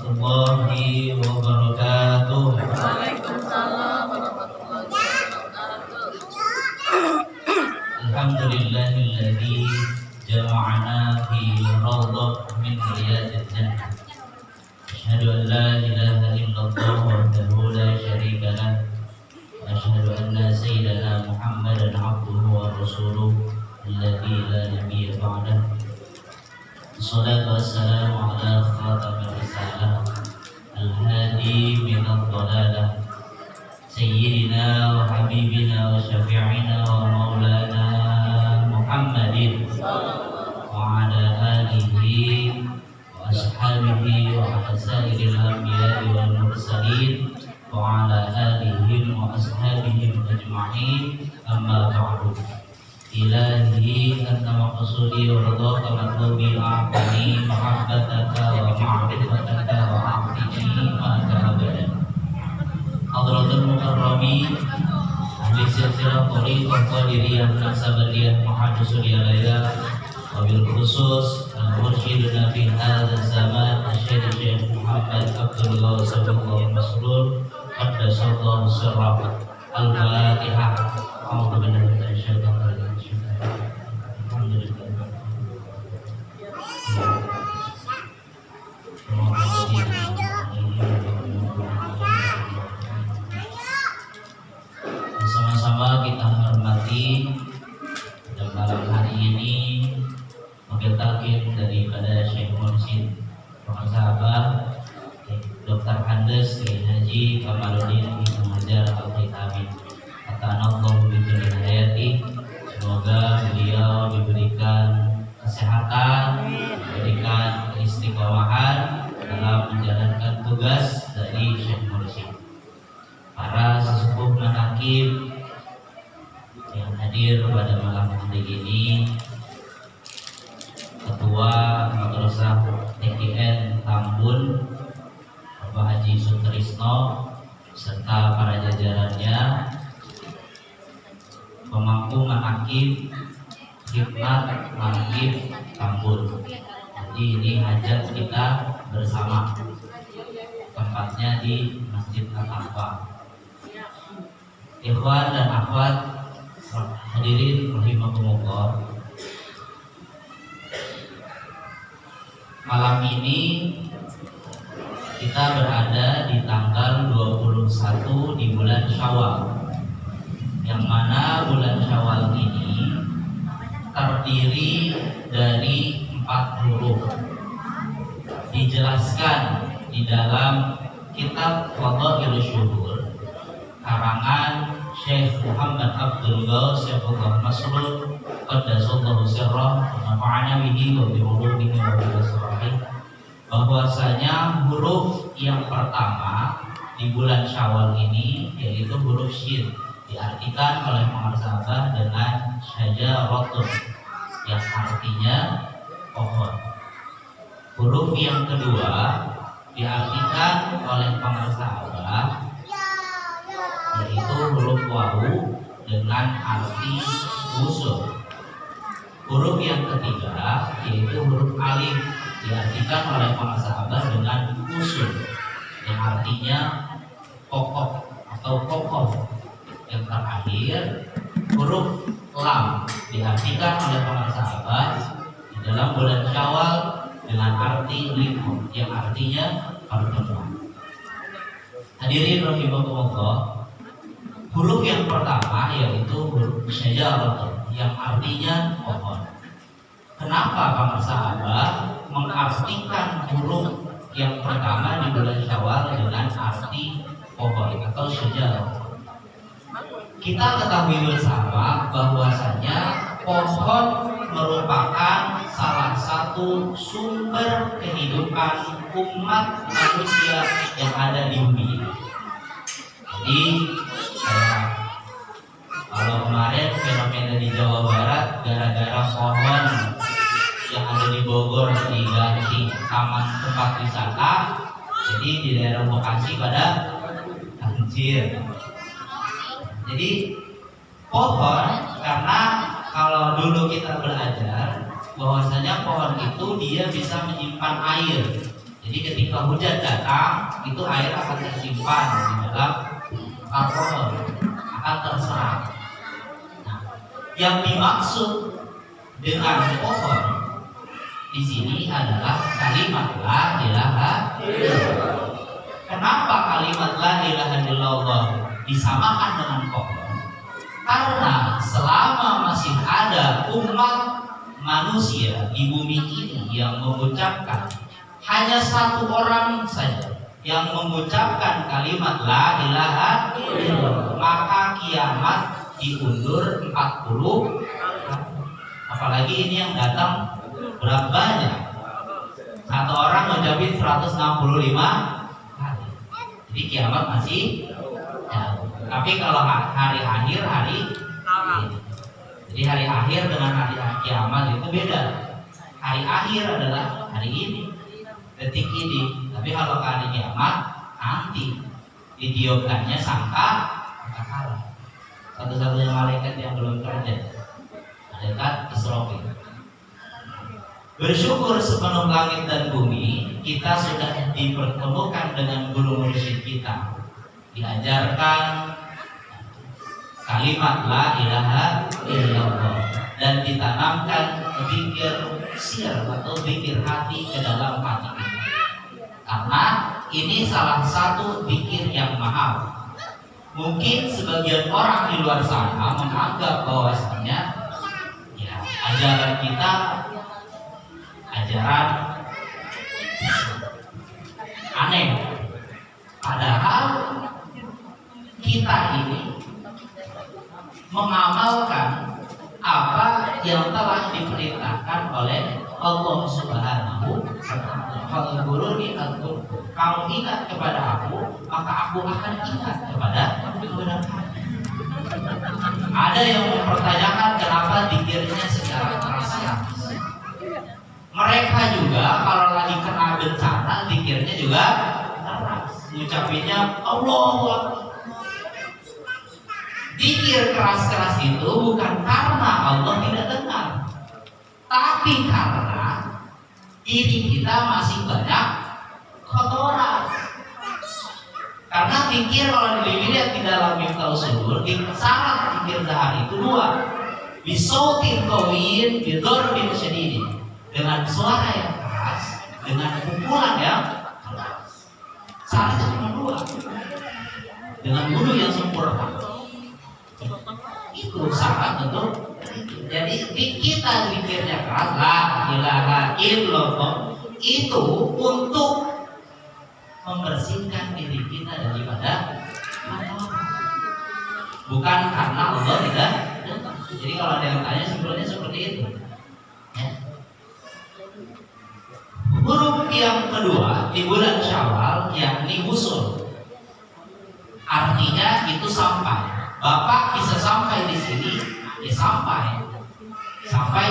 warahmatullahi wabarakatuh. Waalaikumsalam warahmatullahi wabarakatuh. Alhamdulillahilladzi jama'ana fi rawdah min riyadil jannah. Asyhadu an la ilaha illallah wahdahu la syarika lah. Asyhadu anna sayyidana Muhammadan abduhu wa rasuluh alladzi la nabiyya ba'dah. Assalatu wassalamu ala khatamir risalah al-hadi minad dhalalah sayyidina wa habibina wa syafi'ina wa maulana Muhammadin wa ala alihi wa ashabihi wa ala sairil anbiya'i wal mursalin wa ala alihi wa ashabihim ajma'in, amma ba'du. Ilahi anta maqsudi wa ridhaka matlubi a'tani mahabbataka wa ma'rifataka wa a'tini ma'aka abadan. Hadratul mukarrami ahli silsilah thariqah qadiriyah naksabandiyah muhaddisuliyah wabil khusus al-mursyiduna fi hadha zaman Syekh Muhammad Abdul Ghawasabullah Masrur qaddasallahu sirrah. Al-Fatihah. A'udzu billahi minasyaitonir rajim. Sama-sama kita hormati pada malam hari ini mobil takin daripada Syekh Mursyid Sahabat Dr. Andes Haji Kamaluddin Ibnu Hajar Al-Haytami. Atanallahu bi kulli hayati. Semoga beliau diberikan kesehatan, diberikan keistiqomahan dalam menjalankan tugas dari Syekh Mursyid. Para sesepuh manakib yang hadir pada malam hari ini, Ketua Madrasah TKN Tambun Bapak Haji Sutrisno serta para jajarannya, pemangku manakib hikmat manakib Tambun. Jadi ini hajat kita bersama, tempatnya di Masjid Al-Aqsa. Ikhwan dan akhwat hadirin rahimakumullah, malam ini kita berada di tanggal 21 di bulan Syawal, yang mana bulan Syawal ini terdiri dari 4 huruf. Dijelaskan di dalam kitab Fadhailus Syuhur karangan Syekh Muhammad Abdul Ghawasabullah Masrur qaddasallahu sirrah wa nafa'ana bihi wa bi ulumihi wa bi asrarihi, bahwasanya huruf yang pertama di bulan Syawal ini yaitu huruf Syin, diartikan oleh pengarsaabah dengan syajaratun, yang artinya pohon. Huruf yang kedua diartikan oleh pengarsaabah yaitu huruf wawu dengan arti usul. Huruf yang ketiga yaitu huruf alif, diartikan oleh pengarsaabah dengan usul, yang artinya pokok atau kokoh. Yang terakhir huruf lam, diartikan oleh pengarsaabah di dalam bulan Syawal dengan arti liqah, yang artinya pertemuan. Hadirin rahimakumullah, huruf yang pertama yaitu huruf syajaratun, yang artinya pohon. Kenapa pengarsaabah mengartikan huruf yang pertama di bulan Syawal dengan arti pohon atau syajarah? Kita ketahui bersama bahwasanya pohon merupakan salah satu sumber kehidupan umat manusia yang ada di bumi ini. Jadi kalau kemarin fenomena di Jawa Barat gara-gara pohon yang ada di Bogor diganti taman tempat wisata, jadi di daerah Bekasi pada banjir. Jadi pohon, karena kalau dulu kita belajar bahwasanya pohon itu dia bisa menyimpan air. Jadi ketika hujan datang, itu air akan tersimpan di dalam alkohol, akan terserap. Nah, yang dimaksud dengan pohon di sini adalah kalimat la ilaha illallah. Kenapa kalimat la ilaha illallah disamakan dengan pohon? Karena selama masih ada umat manusia di bumi ini yang mengucapkan, hanya satu orang saja yang mengucapkan kalimat la ilaha illallah, maka kiamat diundur 40. Apalagi ini yang datang berapa banyak? Satu orang mengucapin 165 hari. Jadi kiamat masih jauh. Tapi kalau hari akhir, jadi hari akhir dengan hari kiamat itu beda. Hari akhir adalah hari ini, detik ini. Tapi kalau hari kiamat nanti ditiupkannya sangkakala. Satu-satunya malaikat yang belum kerja, malaikat Israfil. Bersyukur sepenuh langit dan bumi, kita sudah dipertemukan dengan guru mursyid kita, diajarkan kalimat la ilaha illallah dan ditanamkan zikir sir atau zikir hati ke dalam hati kita. Karena ini salah satu zikir yang mahal. Mungkin sebagian orang di luar sana menganggap bahwasanya ya ajaran kita ajaran aneh. Padahal kita ini mengamalkan apa yang telah diperintahkan oleh Allah Subhanahu wa ta'ala. Fadhkuruni adzkurkum. Kamu ingat kepada aku, maka aku akan ingat kepada kamu. Ada yang mempertanyakan kenapa zikirnya secara keras-keras. Mereka juga kalau lagi kena bencana zikirnya juga keras. Ngucapinnya Allahu Akbar. Zikir keras-keras itu bukan karena Allah tidak dengar, tapi karena diri kita masih banyak kotoran. Karena zikir kalau dilihat di dalam Miftahul Sudur, syarat zikir sehari itu dua. Bisautin qawiyyin bidharbin syadidin, dengan suara yang keras, dengan pukulan yang keras. Syaratnya cuma dua. Dengan wudhu yang sempurna. Itu syarat untuk jadi kita zikirnya keras la ilaha illallah itu untuk membersihkan diri kita daripada bukan karena Allah tidak. Jadi kalau ada yang tanya sebetulnya seperti itu ya. Huruf yang kedua di bulan Syawal yakni wusul, artinya itu sampai. Bapak bisa sampai di sini, ya sampai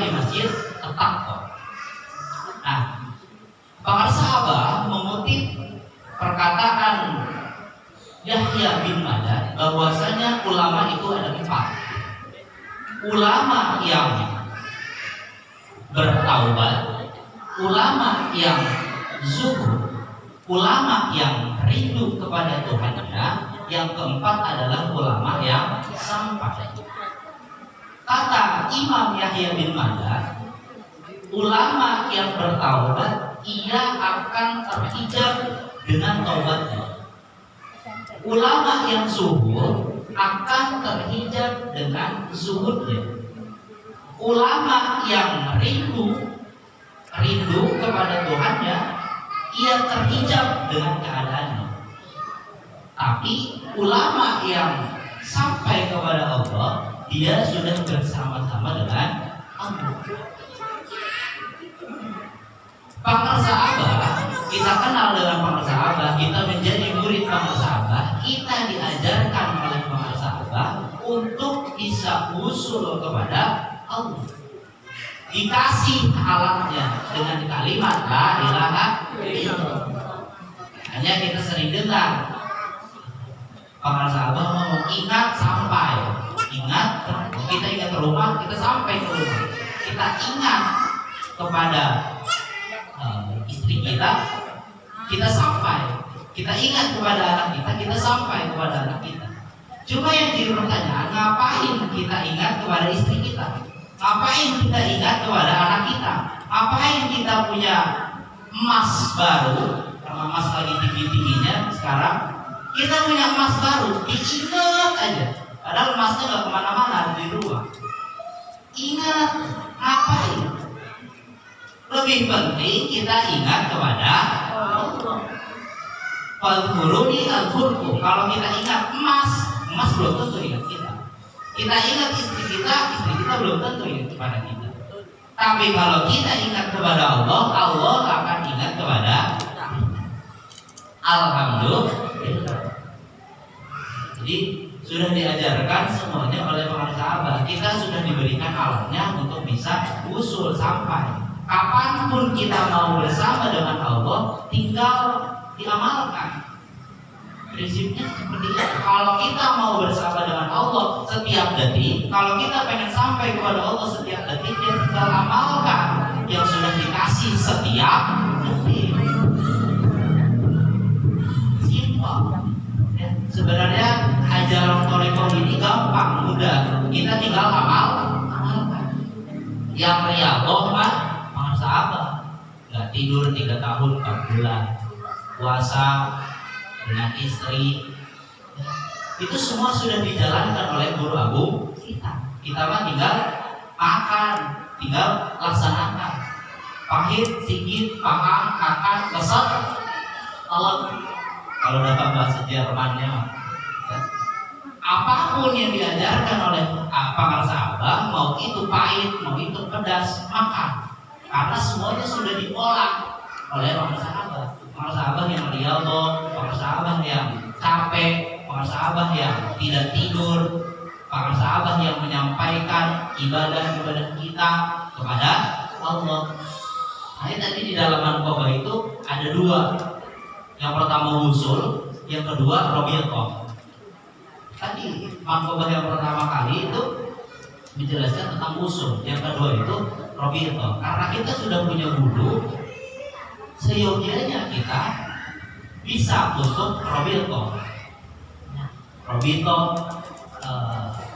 di masjid At-Taqwa. Nah, para sahabat mengutip perkataan Yahya bin Ma'dan bahwasanya ulama itu ada 4. Ulama yang bertaubat, ulama yang zuhud, ulama yang rindu kepada Tuhannya. Yang keempat adalah ulama yang sampai. Kata Imam Yahya bin Ma'dan, ulama yang bertaubat ia akan terhijab dengan taubatnya. Ulama yang zuhud akan terhijab dengan zuhudnya. Ulama yang rindu kepada Tuhannya, ia terhijab dengan keadaannya. Tapi ulama yang sampai kepada Allah, dia sudah bersama-sama dengan Allah. Para sahabat, kita kenal dengan para sahabat, kita menjadi murid para sahabat, kita diajarkan oleh para sahabat untuk bisa usul kepada Allah. Dikasih alatnya dengan kalimat la ilaha illallah. Hanya kita sering dengar para sahabat ngomong ingat sampai, kita ingat ke rumah, kita sampai ke rumah, kita ingat kepada istri kita, kita sampai. Kita ingat kepada anak kita sampai kepada anak kita. Cuma yang jadi pertanyaan, ngapain kita ingat kepada istri kita? Ngapain kita ingat kepada anak kita? Ngapain kita punya emas baru? Karena emas lagi tinggi-tingginya sekarang. Kita punya emas baru, diingat aja. Padahal emasnya nggak kemana-mana, ada di rumah. Ingat, ngapain? Lebih penting kita ingat kepada Allah. Fadhkuruni azkurkum. Kalau kita ingat emas belum tentu ingat kita. Kita ingat istri kita belum tentu ingat kepada kita. Tapi kalau kita ingat kepada Allah, Allah akan ingat kepada kita. Alhamdulillah. Jadi sudah diajarkan semuanya oleh para sahabat. Kita sudah diberikan alatnya untuk bisa usul sampai. Kapanpun kita mau bersama dengan Allah, tinggal diamalkan. Prinsipnya seperti itu. Kalau kita mau bersama dengan Allah setiap detik, kalau kita pengen sampai kepada Allah setiap detik, ya tinggal amalkan yang sudah dikasih setiap detik. Simpel. Ya, sebenarnya ajaran Toriko ini gampang, mudah. Kita tinggal amalkan. Yang riyadhah mah sahabat, nggak tidur 3 tahun 4 bulan, puasa dengan istri, itu semua sudah dijalankan oleh guru agung kita. Kita mah tinggal makan, tinggal laksanakan. Pahit, sikit, paham, makan, kesel, kalau dapat bahasa Jermannya, ya. Apapun yang diajarkan oleh para sahabat, mau itu pahit, mau itu pedas, makan. Karena semuanya sudah diolah oleh para sahabat yang riyadhah, para sahabat yang capek, para sahabat yang tidak tidur, para sahabat yang menyampaikan ibadah kita kepada Allah. Nah, tadi di dalam manqabah itu ada 2. Yang pertama usul, yang kedua robiqah. Tadi manqabah yang pertama kali itu menjelaskan tentang usul, yang kedua itu robiqah. Karena kita sudah punya guru, seyogianya kita bisa untuk robiqah. Robiqah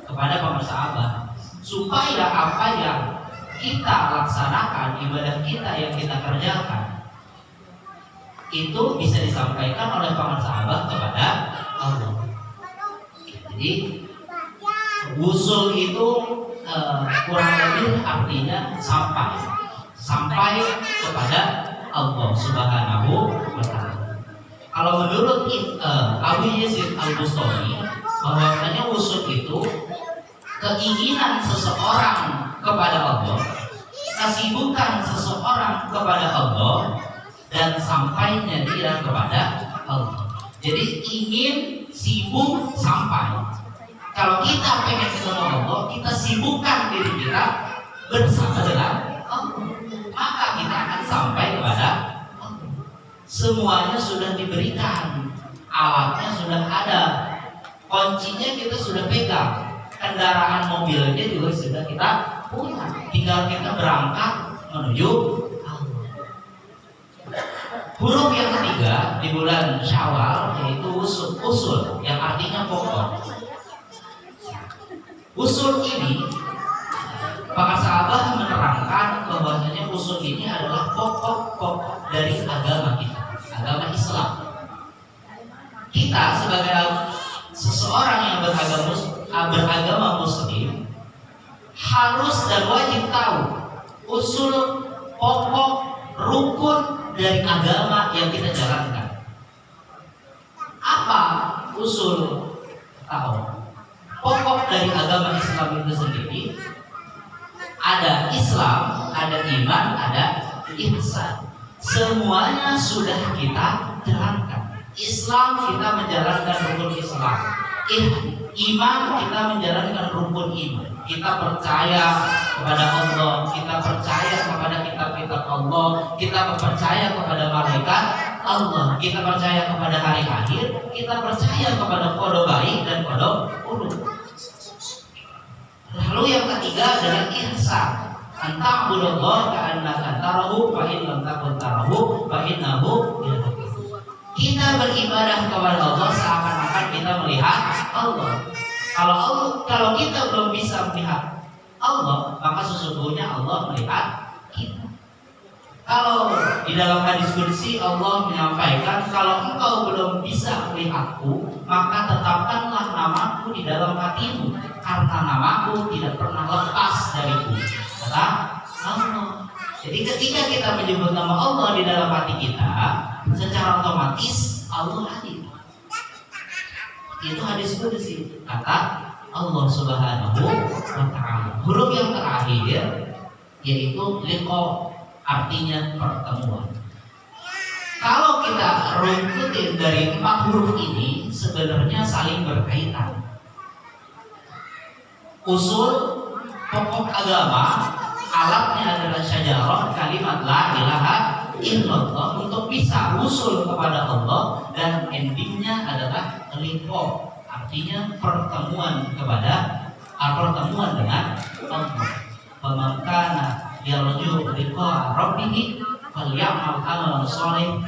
kepada para sahabat, supaya apa yang kita laksanakan, ibadah kita yang kita kerjakan, itu bisa disampaikan oleh para sahabat kepada Allah. Jadi usul itu kurang lebih artinya sampai kepada Allah Subhanahu wa Ta'ala. Kalau menurut Abu Yazid Al-Bustami, bahwasanya usul itu keinginan seseorang kepada Allah, kesibukan seseorang kepada Allah, dan sampainya dia kepada Allah. Jadi ingin, sibuk, sampai. Kalau kita pengen ketemu Allah, kita sibukkan diri kita bersama dengan Allah, maka kita akan sampai kepada Allah. Semuanya sudah diberikan, alatnya sudah ada, kuncinya kita sudah pegang, kendaraan mobilnya juga sudah kita punya, tinggal kita berangkat menuju Allah. Huruf yang ketiga di bulan Syawal yaitu usul, yang artinya pokok. Usul ini, para sahabat menerangkan bahwasanya usul ini adalah pokok-pokok dari agama kita, agama Islam. Kita sebagai seseorang yang beragama Muslim harus dan wajib tahu usul, pokok, rukun dari agama yang kita jalankan. Apa usul? Tahu. Pokok dari agama Islam itu sendiri ada Islam, ada iman, ada ihsan. Semuanya sudah kita jalankan. Islam kita menjalankan rukun Islam. Iman kita menjalankan rukun iman. Kita percaya kepada Allah, kita percaya kepada kitab-kitab Allah, kita percaya kepada malaikat Allah, kita percaya kepada hari akhir, kita percaya kepada qada baik dan qada buruk. Lalu yang ketiga adalah ihsan. Anta'budallaha ka'annaka tarahu fa in lam takun tarahu fa innahu yaraaka. Kita beribadah kepada Allah seakan-akan kita melihat Allah. Kalau kita belum bisa melihat Allah, maka sesungguhnya Allah melihat kita. Kalau di dalam hadis qudsi Allah menyampaikan, kalau engkau belum bisa melihatku, maka tetapkanlah namaku di dalam hatimu, karena namaku tidak pernah lepas dariku. Kata Allah. Jadi ketika kita menyebut nama Allah di dalam hati kita, secara otomatis Allah hadir. Itu hadis qudsi, kata Allah Subhanahu wa Ta'ala. Huruf yang terakhir yaitu liqa, artinya pertemuan. Kalau kita runtutin dari 4 huruf ini, sebenarnya saling berkaitan. Usul pokok agama, alatnya adalah syajarah kalimat la ilaha illallah untuk bisa usul kepada Allah, dan endingnya adalah liqa, artinya pertemuan dengan Allah. Pemangkana yarju liqa rabbih falyamal amalan shalih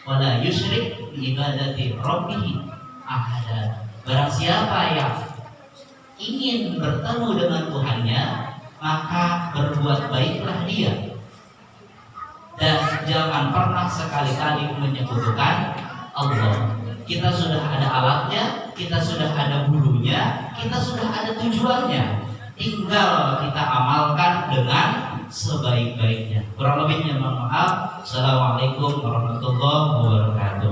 wala yusyrik bi ibadati rabbih ahada. Barang siapa yang ingin bertemu dengan Tuhannya, maka berbuat baiklah dia, dan jangan pernah sekali-kali menyekutukan Allah. Kita sudah ada alatnya, kita sudah ada hulunya, kita sudah ada tujuannya. Tinggal kita amalkan dengan sebaik-baiknya. Kurang lebihnya mohon maaf. Assalamualaikum warahmatullahi wabarakatuh.